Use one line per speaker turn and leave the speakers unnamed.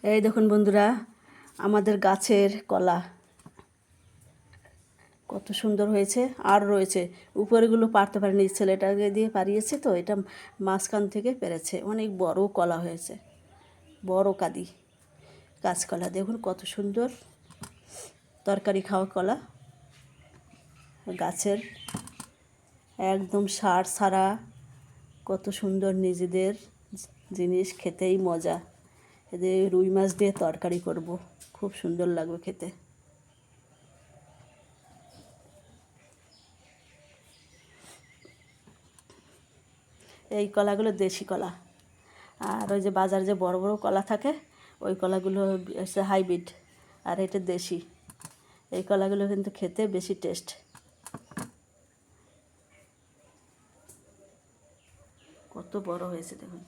এই দেখুন বন্ধুরা, আমাদের গাছের কলা কত সুন্দর হয়েছে। আর রয়েছে, উপরেগুলো পারতে পারেনি, ছেলেটাকে দিয়ে পারিয়েছে, তো এটা মাঝখান থেকে পেরেছে। অনেক বড় কলা হয়েছে, বড় কাঁদি কাঁচকলা। দেখুন কত সুন্দর তরকারি খাওয়া কলা, গাছের একদম সার ছাড়া। কত সুন্দর নিজেদের জিনিস, খেতেই মজা। এদের রুই মাছ দিয়ে তরকারি করব, খুব সুন্দর লাগবে খেতে। এই কলাগুলো দেশি কলা, আর ওই যে বাজারে যে বড় বড় কলা থাকে, ওই কলাগুলো হচ্ছে হাইব্রিড, আর এটা দেশি। এই কলাগুলো কিন্তু খেতে বেশি টেস্ট। কত বড় হয়েছে দেখুন।